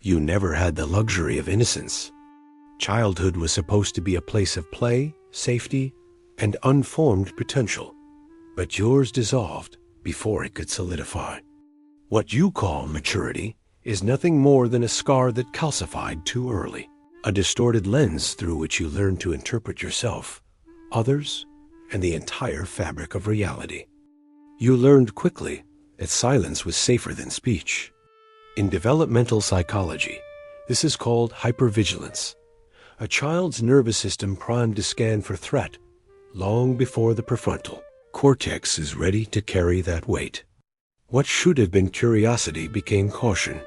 You never had the luxury of innocence. Childhood was supposed to be a place of play, safety, and unformed potential, but yours dissolved before it could solidify. What you call maturity is nothing more than a scar that calcified too early, a distorted lens through which you learn to interpret yourself, others, and the entire fabric of reality. You learned quickly that silence was safer than speech. In developmental psychology, this is called hypervigilance, a child's nervous system primed to scan for threat long before the prefrontal cortex is ready to carry that weight. What should have been curiosity became caution.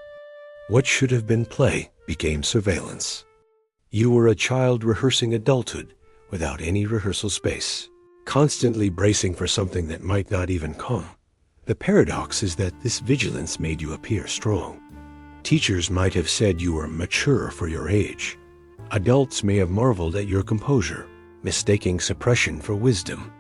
What should have been play became surveillance. You were a child rehearsing adulthood without any rehearsal space, constantly bracing for something that might not even come. The paradox is that this vigilance made you appear strong. Teachers might have said you were mature for your age. Adults may have marveled at your composure, mistaking suppression for wisdom.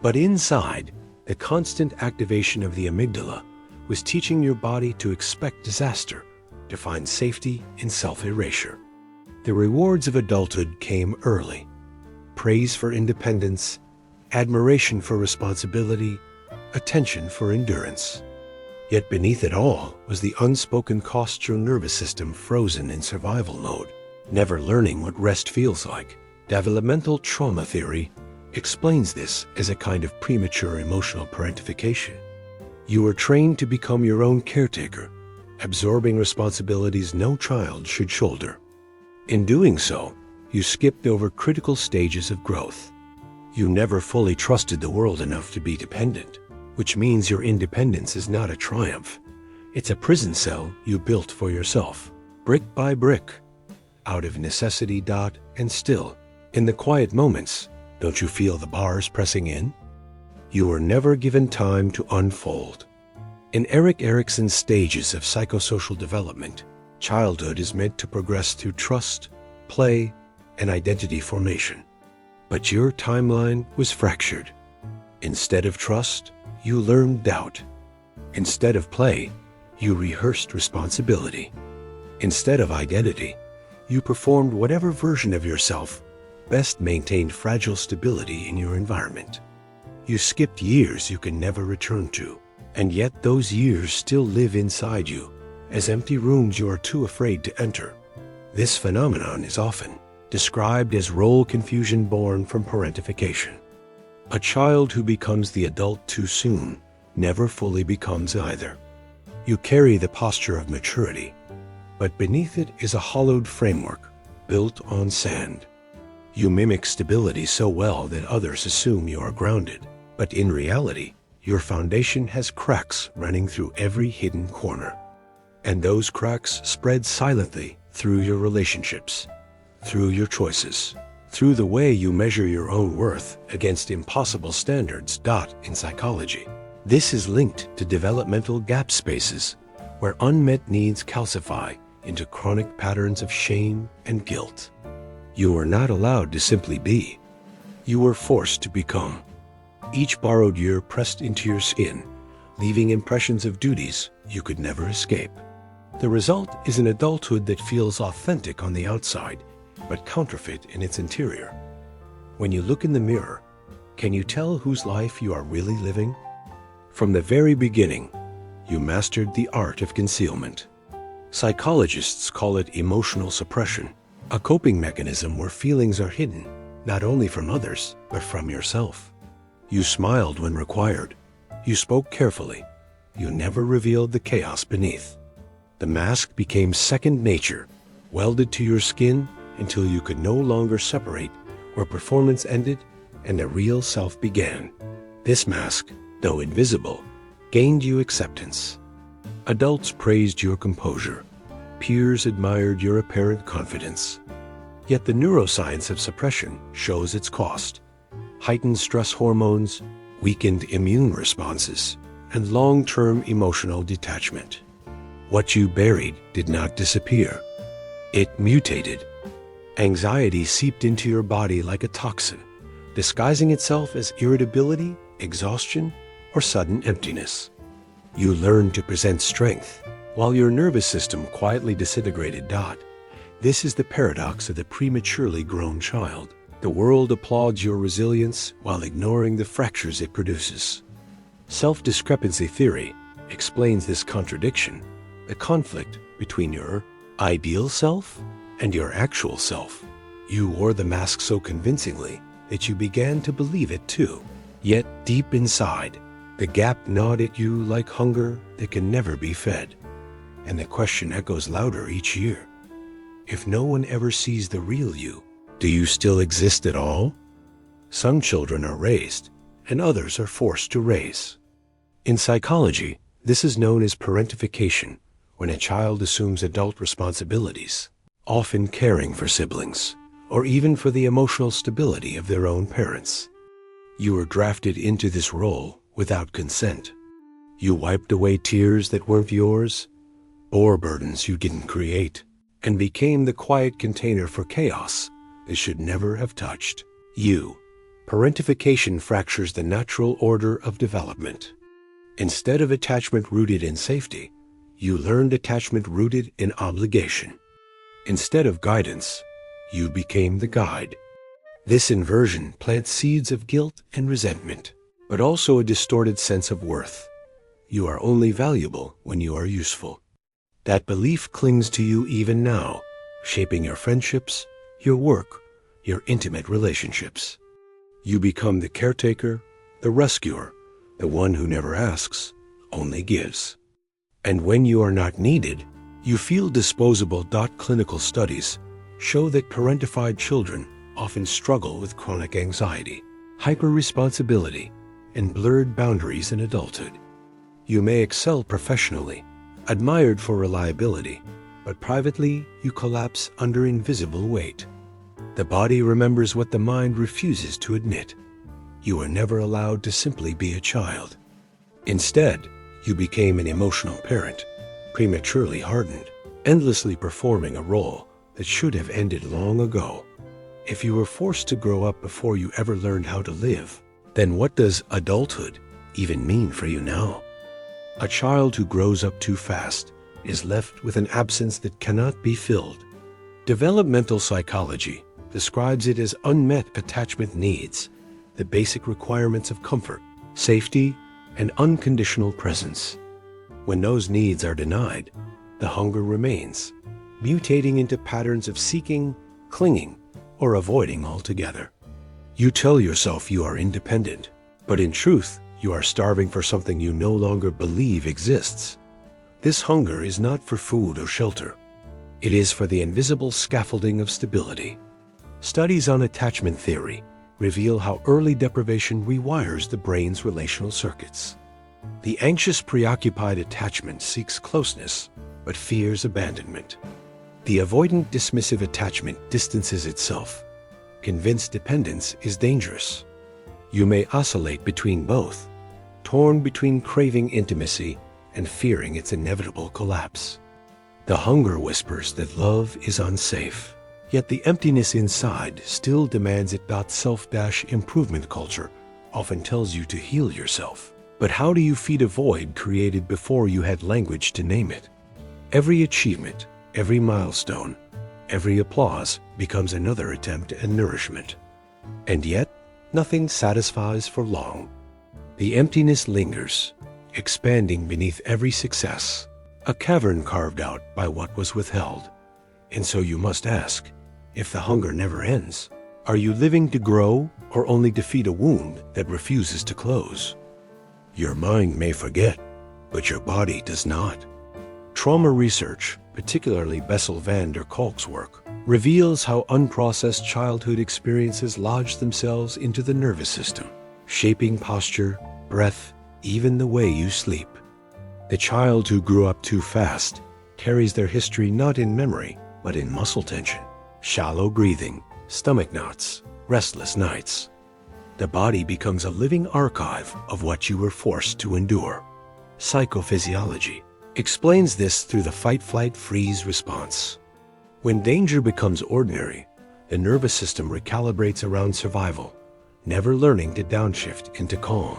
But inside, the constant activation of the amygdala was teaching your body to expect disaster, to find safety in self-erasure. The rewards of adulthood came early. Praise for independence, admiration for responsibility, attention for endurance. Yet beneath it all was the unspoken cost your nervous system frozen in survival mode, never learning what rest feels like. Developmental trauma theory explains this as a kind of premature emotional parentification. You were trained to become your own caretaker, absorbing responsibilities no child should shoulder. In doing so, you skipped over critical stages of growth. You never fully trusted the world enough to be dependent, which means your independence is not a triumph. It's a prison cell you built for yourself, brick by brick, out of necessity. And still, in the quiet moments, don't you feel the bars pressing in? You were never given time to unfold. In Erik Erikson's stages of psychosocial development, childhood is meant to progress through trust, play, and identity formation. But your timeline was fractured. Instead of trust, you learned doubt. Instead of play, you rehearsed responsibility. Instead of identity, you performed whatever version of yourself best maintained fragile stability in your environment. You skipped years you can never return to, and yet those years still live inside you as empty rooms you are too afraid to enter. This phenomenon is often described as role confusion born from parentification. A child who becomes the adult too soon never fully becomes either. You carry the posture of maturity, but beneath it is a hollowed framework built on sand. You mimic stability so well that others assume you are grounded, but in reality, your foundation has cracks running through every hidden corner. And those cracks spread silently through your relationships, through your choices, through the way you measure your own worth against impossible standards. In psychology, this is linked to developmental gap spaces where unmet needs calcify into chronic patterns of shame and guilt. You were not allowed to simply be. You were forced to become. Each borrowed year pressed into your skin, leaving impressions of duties you could never escape. The result is an adulthood that feels authentic on the outside, but counterfeit in its interior. When you look in the mirror, can you tell whose life you are really living? From the very beginning, you mastered the art of concealment. Psychologists call it emotional suppression, a coping mechanism where feelings are hidden, not only from others, but from yourself. You smiled when required. You spoke carefully. You never revealed the chaos beneath. The mask became second nature, welded to your skin until you could no longer separate where performance ended and a real self began. This mask, though invisible, gained you acceptance. Adults praised your composure. Peers admired your apparent confidence. Yet the neuroscience of suppression shows its cost. Heightened stress hormones, weakened immune responses, and long-term emotional detachment. What you buried did not disappear. It mutated. Anxiety seeped into your body like a toxin, disguising itself as irritability, exhaustion, or sudden emptiness. You learned to present strength, while your nervous system quietly disintegrated. This is the paradox of the prematurely grown child. The world applauds your resilience while ignoring the fractures it produces. Self-discrepancy theory explains this contradiction, the conflict between your ideal self and your actual self. You wore the mask so convincingly that you began to believe it too. Yet deep inside, the gap gnawed at you like hunger that can never be fed. And the question echoes louder each year. If no one ever sees the real you, do you still exist at all? Some children are raised, and others are forced to raise. In psychology, this is known as parentification, when a child assumes adult responsibilities, often caring for siblings, or even for the emotional stability of their own parents. You were drafted into this role without consent. You wiped away tears that weren't yours, bore burdens you didn't create, and became the quiet container for chaos that should never have touched you. Parentification fractures the natural order of development. Instead of attachment rooted in safety, you learned attachment rooted in obligation. Instead of guidance, you became the guide. This inversion plants seeds of guilt and resentment, but also a distorted sense of worth. You are only valuable when you are useful. That belief clings to you even now, shaping your friendships, your work, your intimate relationships. You become the caretaker, the rescuer, the one who never asks, only gives. And when you are not needed, you feel disposable. Clinical studies show that parentified children often struggle with chronic anxiety, hyper-responsibility, and blurred boundaries in adulthood. You may excel professionally, admired for reliability, but privately you collapse under invisible weight. The body remembers what the mind refuses to admit. You were never allowed to simply be a child. Instead, you became an emotional parent, prematurely hardened, endlessly performing a role that should have ended long ago. If you were forced to grow up before you ever learned how to live, then what does adulthood even mean for you now? A child who grows up too fast is left with an absence that cannot be filled. Developmental psychology describes it as unmet attachment needs, the basic requirements of comfort, safety, and unconditional presence. When those needs are denied, the hunger remains, mutating into patterns of seeking, clinging, or avoiding altogether. You tell yourself you are independent, but in truth, you are starving for something you no longer believe exists. This hunger is not for food or shelter. It is for the invisible scaffolding of stability. Studies on attachment theory reveal how early deprivation rewires the brain's relational circuits. The anxious, preoccupied attachment seeks closeness, but fears abandonment. The avoidant, dismissive attachment distances itself, convinced dependence is dangerous. You may oscillate between both, torn between craving intimacy and fearing its inevitable collapse. The hunger whispers that love is unsafe, yet the emptiness inside still demands it. Self-improvement culture often tells you to heal yourself. But how do you feed a void created before you had language to name it? Every achievement, every milestone, every applause becomes another attempt at nourishment. And yet, nothing satisfies for long. The emptiness lingers, expanding beneath every success, a cavern carved out by what was withheld. And so you must ask, if the hunger never ends, are you living to grow or only to feed a wound that refuses to close? Your mind may forget, but your body does not. Trauma research, particularly Bessel van der Kolk's work, reveals how unprocessed childhood experiences lodge themselves into the nervous system, shaping posture, breath, even the way you sleep. The child who grew up too fast carries their history not in memory, but in muscle tension, shallow breathing, stomach knots, restless nights. The body becomes a living archive of what you were forced to endure. Psychophysiology explains this through the fight-flight-freeze response. When danger becomes ordinary, the nervous system recalibrates around survival, never learning to downshift into calm.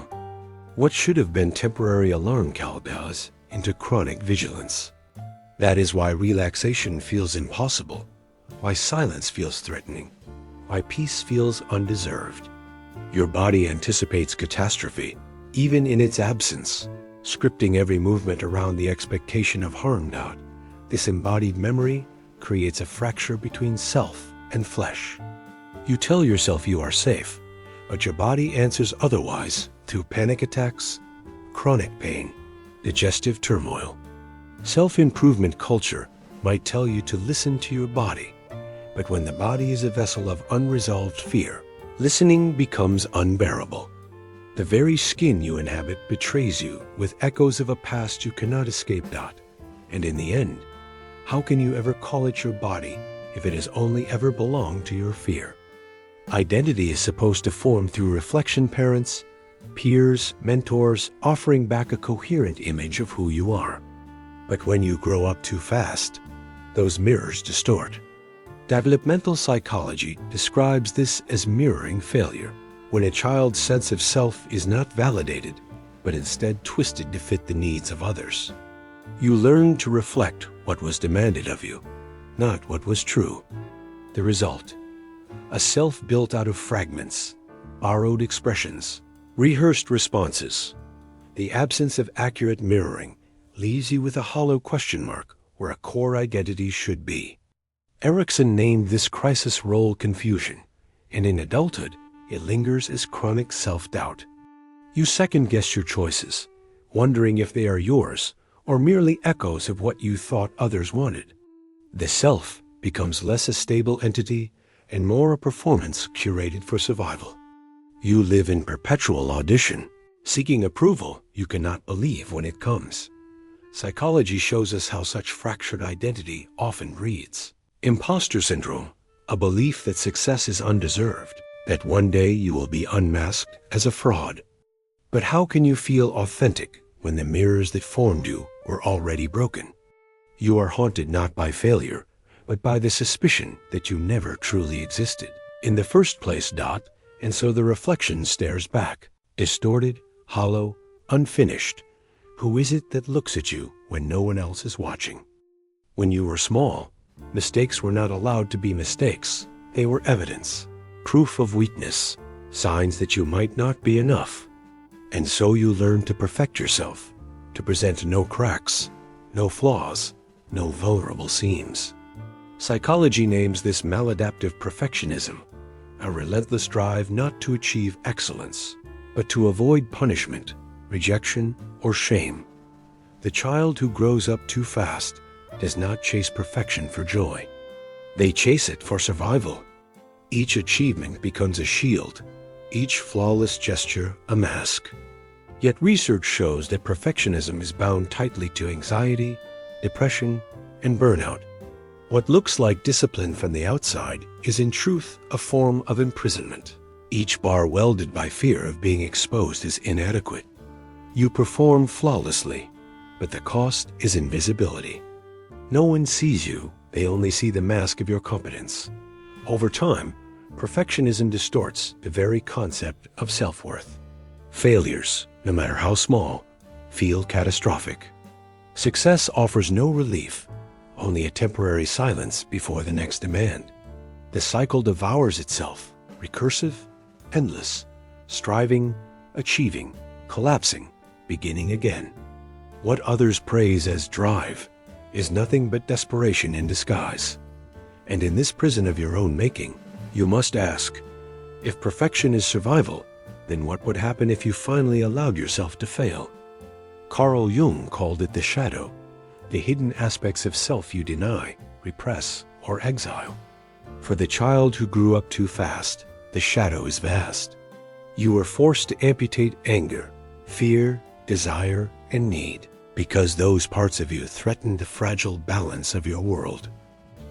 What should have been temporary alarm does into chronic vigilance. That is why relaxation feels impossible, why silence feels threatening, why peace feels undeserved. Your body anticipates catastrophe, even in its absence, scripting every movement around the expectation of harm. This embodied memory creates a fracture between self and flesh. You tell yourself you are safe, but your body answers otherwise through panic attacks, chronic pain, digestive turmoil. Self-improvement culture might tell you to listen to your body, but when the body is a vessel of unresolved fear, listening becomes unbearable. The very skin you inhabit betrays you with echoes of a past you cannot escape. And in the end, how can you ever call it your body if it has only ever belonged to your fear? Identity is supposed to form through reflection. Parents, peers, mentors, offering back a coherent image of who you are. But when you grow up too fast, those mirrors distort. Developmental psychology describes this as mirroring failure, when a child's sense of self is not validated, but instead twisted to fit the needs of others. You learn to reflect what was demanded of you, not what was true. The result: a self built out of fragments, borrowed expressions, rehearsed responses. The absence of accurate mirroring leaves you with a hollow question mark where a core identity should be. Erickson named this crisis role confusion, and in adulthood, it lingers as chronic self-doubt. You second-guess your choices, wondering if they are yours or merely echoes of what you thought others wanted. The self becomes less a stable entity and more a performance curated for survival. You live in perpetual audition, seeking approval you cannot believe when it comes. Psychology shows us how such fractured identity often reads. Imposter syndrome, a belief that success is undeserved, that one day you will be unmasked as a fraud. But how can you feel authentic when the mirrors that formed you were already broken? You are haunted not by failure, but by the suspicion that you never truly existed in the first place. And so the reflection stares back, distorted, hollow, unfinished. Who is it that looks at you when no one else is watching? When you were small, mistakes were not allowed to be mistakes. They were evidence, proof of weakness, signs that you might not be enough. And so you learned to perfect yourself, to present no cracks, no flaws, no vulnerable seams. Psychology names this maladaptive perfectionism, a relentless drive not to achieve excellence, but to avoid punishment, rejection, or shame. The child who grows up too fast does not chase perfection for joy. They chase it for survival. Each achievement becomes a shield, each flawless gesture a mask. Yet research shows that perfectionism is bound tightly to anxiety, depression, and burnout. What looks like discipline from the outside is in truth a form of imprisonment, each bar welded by fear of being exposed as inadequate. You perform flawlessly, but the cost is invisibility. No one sees you, they only see the mask of your competence. Over time, perfectionism distorts the very concept of self-worth. Failures, no matter how small, feel catastrophic. Success offers no relief, only a temporary silence before the next demand. The cycle devours itself, recursive, endless, striving, achieving, collapsing, beginning again. What others praise as drive is nothing but desperation in disguise. And in this prison of your own making, you must ask, if perfection is survival, then what would happen if you finally allowed yourself to fail? Carl Jung called it the shadow, the hidden aspects of self you deny, repress, or exile. For the child who grew up too fast, the shadow is vast. You were forced to amputate anger, fear, desire, and need, because those parts of you threatened the fragile balance of your world.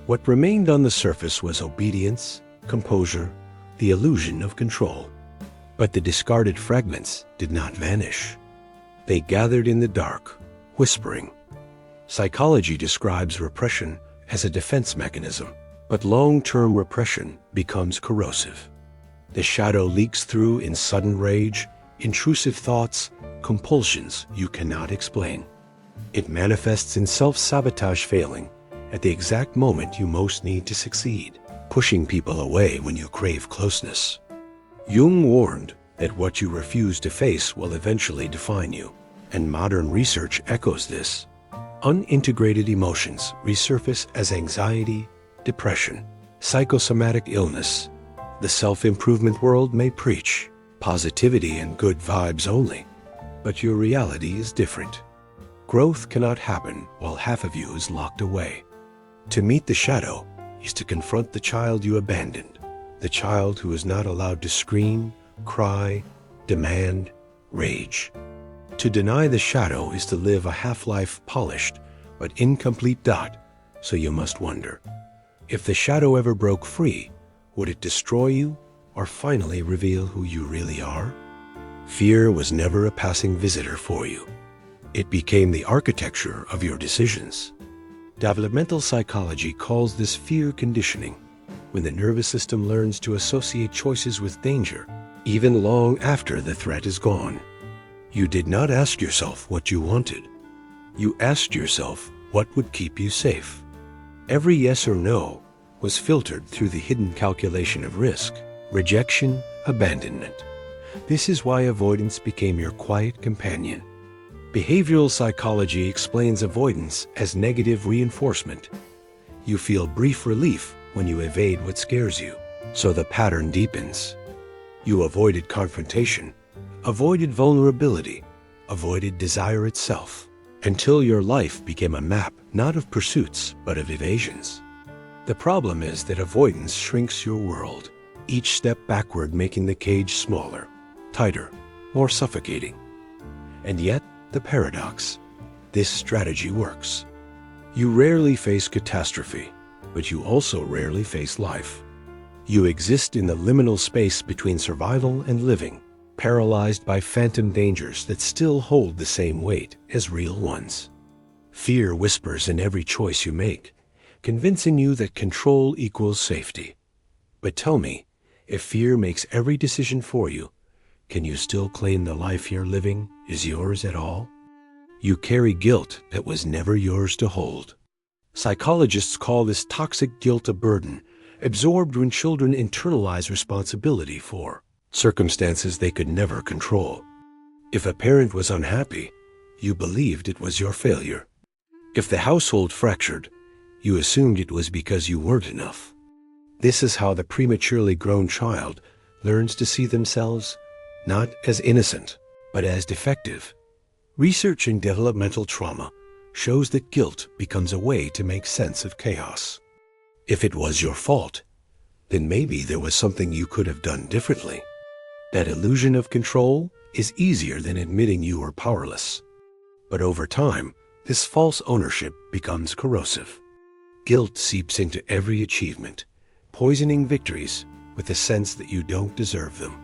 What remained on the surface was obedience, composure, the illusion of control. But the discarded fragments did not vanish. They gathered in the dark, whispering. Psychology describes repression as a defense mechanism, but long-term repression becomes corrosive. The shadow leaks through in sudden rage, intrusive thoughts, compulsions you cannot explain. It manifests in self-sabotage, failing at the exact moment you most need to succeed, pushing people away when you crave closeness. Jung warned that what you refuse to face will eventually define you, and modern research echoes this. Unintegrated emotions resurface as anxiety, depression, psychosomatic illness. The self-improvement world may preach positivity and good vibes only, but your reality is different. Growth cannot happen while half of you is locked away. To meet the shadow is to confront the child you abandoned, the child who is not allowed to scream, cry, demand, rage. To deny the shadow is to live a half-life polished but incomplete dot, so you must wonder, if the shadow ever broke free, would it destroy you or finally reveal who you really are? Fear was never a passing visitor for you. It became the architecture of your decisions. Developmental psychology calls this fear conditioning, when the nervous system learns to associate choices with danger, even long after the threat is gone. You did not ask yourself what you wanted. You asked yourself what would keep you safe. Every yes or no was filtered through the hidden calculation of risk, rejection, abandonment. This is why avoidance became your quiet companion. Behavioral psychology explains avoidance as negative reinforcement. You feel brief relief when you evade what scares you, so the pattern deepens. You avoided confrontation, avoided vulnerability, avoided desire itself, until your life became a map not of pursuits but of evasions. The problem is that avoidance shrinks your world, each step backward making the cage smaller, tighter, more suffocating. And yet, the paradox: this strategy works. You rarely face catastrophe, but you also rarely face life. You exist in the liminal space between survival and living, paralyzed by phantom dangers that still hold the same weight as real ones. Fear whispers in every choice you make, convincing you that control equals safety. But tell me, if fear makes every decision for you, can you still claim the life you're living is yours at all? You carry guilt that was never yours to hold. Psychologists call this toxic guilt a burden, absorbed when children internalize responsibility for circumstances they could never control. If a parent was unhappy, you believed it was your failure. If the household fractured, you assumed it was because you weren't enough. This is how the prematurely grown child learns to see themselves not as innocent, but as defective. Research in developmental trauma shows that guilt becomes a way to make sense of chaos. If it was your fault, then maybe there was something you could have done differently. That illusion of control is easier than admitting you were powerless. But over time, this false ownership becomes corrosive. Guilt seeps into every achievement, poisoning victories with the sense that you don't deserve them.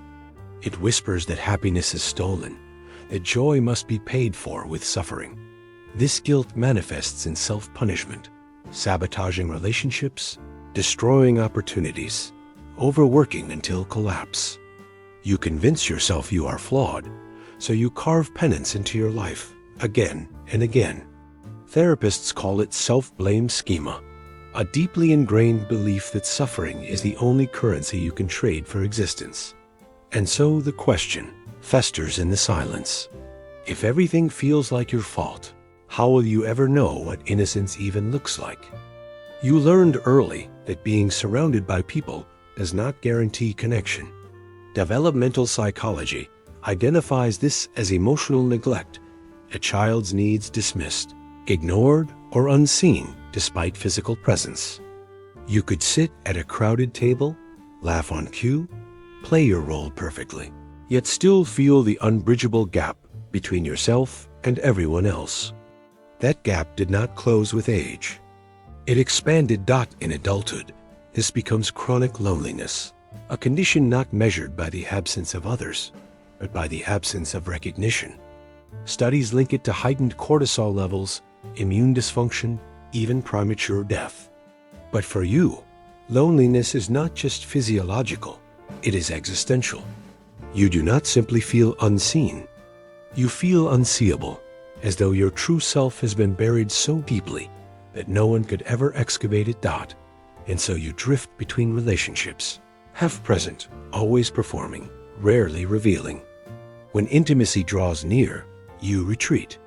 It whispers that happiness is stolen, that joy must be paid for with suffering. This guilt manifests in self-punishment, sabotaging relationships, destroying opportunities, overworking until collapse. You convince yourself you are flawed, so you carve penance into your life again and again. Therapists call it self-blame schema, a deeply ingrained belief that suffering is the only currency you can trade for existence. And so the question festers in the silence. If everything feels like your fault, how will you ever know what innocence even looks like? You learned early that being surrounded by people does not guarantee connection. Developmental psychology identifies this as emotional neglect, a child's needs dismissed, ignored, or unseen despite physical presence. You could sit at a crowded table, laugh on cue, play your role perfectly, yet still feel the unbridgeable gap between yourself and everyone else. That gap did not close with age. It expanded. In adulthood, this becomes chronic loneliness, a condition not measured by the absence of others, but by the absence of recognition. Studies link it to heightened cortisol levels, immune dysfunction, even premature death. But for you, loneliness is not just physiological, it is existential. You do not simply feel unseen. You feel unseeable, as though your true self has been buried so deeply that no one could ever excavate it. And so you drift between relationships, half present, always performing, rarely revealing. When intimacy draws near, you retreat.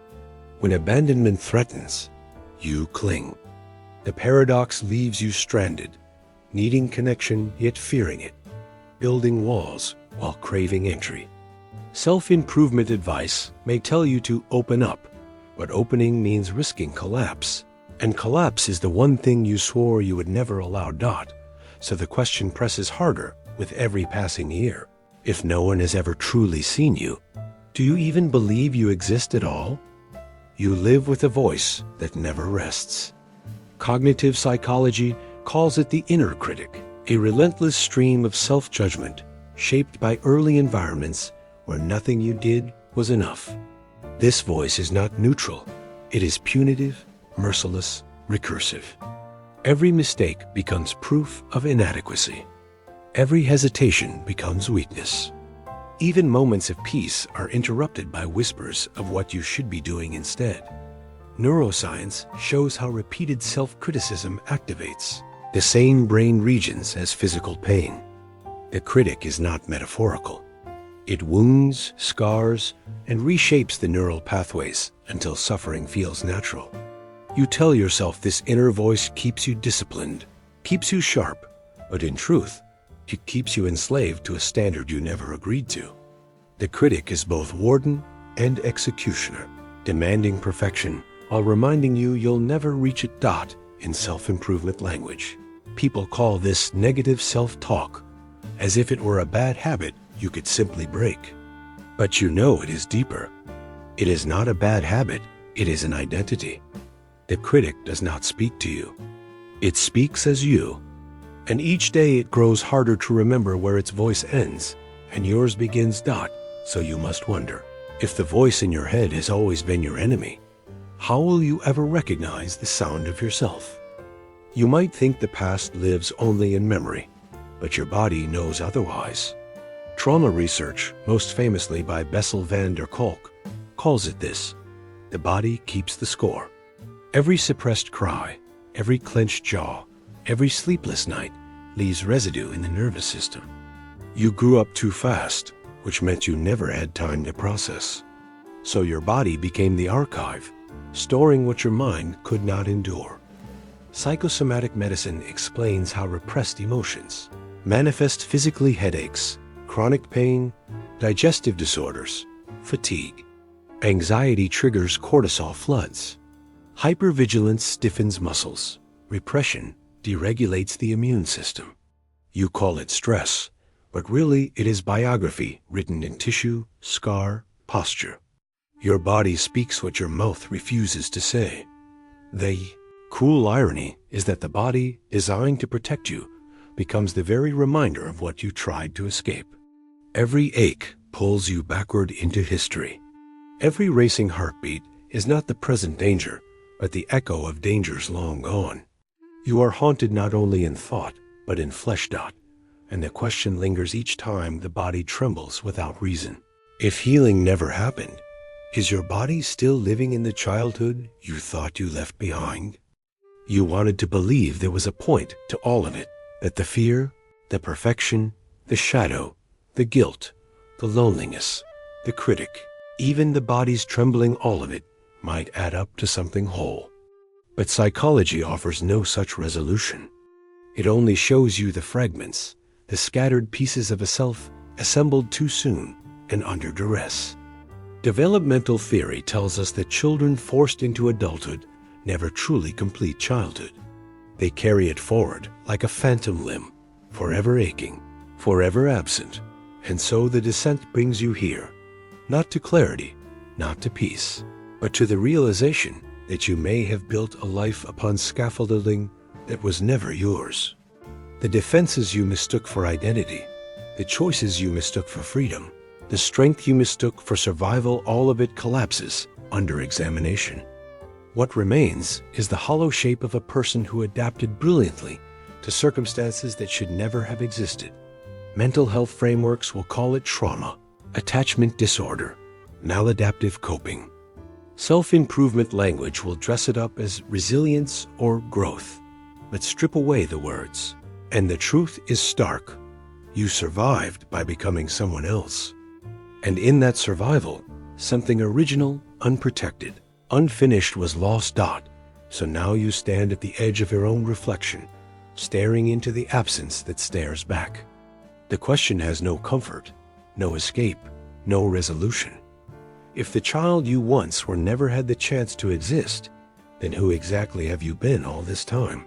When abandonment threatens, you cling. The paradox leaves you stranded, needing connection yet fearing it, building walls while craving entry. Self-improvement advice may tell you to open up, but opening means risking collapse. And collapse is the one thing you swore you would never allow. So the question presses harder with every passing year. If no one has ever truly seen you, do you even believe you exist at all? You live with a voice that never rests. Cognitive psychology calls it the inner critic, a relentless stream of self-judgment shaped by early environments where nothing you did was enough. This voice is not neutral. It is punitive, merciless, recursive. Every mistake becomes proof of inadequacy. Every hesitation becomes weakness. Even moments of peace are interrupted by whispers of what you should be doing instead. Neuroscience shows how repeated self-criticism activates the same brain regions as physical pain. The critic is not metaphorical. It wounds, scars, and reshapes the neural pathways until suffering feels natural. You tell yourself this inner voice keeps you disciplined, keeps you sharp, but in truth, it keeps you enslaved to a standard you never agreed to. The critic is both warden and executioner, demanding perfection while reminding you you'll never reach it. In self-improvement language, people call this negative self-talk, as if it were a bad habit you could simply break. But you know it is deeper. It is not a bad habit, it is an identity. The critic does not speak to you. It speaks as you. And each day it grows harder to remember where its voice ends and yours begins. So you must wonder, if the voice in your head has always been your enemy, how will you ever recognize the sound of yourself? You might think the past lives only in memory, but your body knows otherwise. Trauma research, most famously by Bessel van der Kolk, calls it this: the body keeps the score. Every suppressed cry, every clenched jaw, every sleepless night leaves residue in the nervous system. You grew up too fast, which meant you never had time to process. So your body became the archive, storing what your mind could not endure. Psychosomatic medicine explains how repressed emotions manifest physically: headaches, chronic pain, digestive disorders, fatigue. Anxiety triggers cortisol floods. Hypervigilance stiffens muscles. Repression deregulates the immune system. You call it stress, but really it is biography written in tissue, scar, posture. Your body speaks what your mouth refuses to say. The cruel irony is that the body, designed to protect you, becomes the very reminder of what you tried to escape. Every ache pulls you backward into history. Every racing heartbeat is not the present danger, but the echo of dangers long gone. You are haunted not only in thought, but in flesh. And the question lingers each time the body trembles without reason. If healing never happened, is your body still living in the childhood you thought you left behind? You wanted to believe there was a point to all of it, that the fear, the perfection, the shadow, the guilt, the loneliness, the critic, even the body's trembling, all of it might add up to something whole. But psychology offers no such resolution. It only shows you the fragments, the scattered pieces of a self assembled too soon and under duress. Developmental theory tells us that children forced into adulthood never truly complete childhood. They carry it forward like a phantom limb, forever aching, forever absent. And so the descent brings you here, not to clarity, not to peace, but to the realization that you may have built a life upon scaffolding that was never yours. The defenses you mistook for identity, the choices you mistook for freedom, the strength you mistook for survival, all of it collapses under examination. What remains is the hollow shape of a person who adapted brilliantly to circumstances that should never have existed. Mental health frameworks will call it trauma, attachment disorder, maladaptive coping. Self-improvement language will dress it up as resilience or growth, but strip away the words. And the truth is stark. You survived by becoming someone else. And in that survival, something original, unprotected, unfinished was lost. So now you stand at the edge of your own reflection, staring into the absence that stares back. The question has no comfort, no escape, no resolution. If the child you once were never had the chance to exist, then who exactly have you been all this time?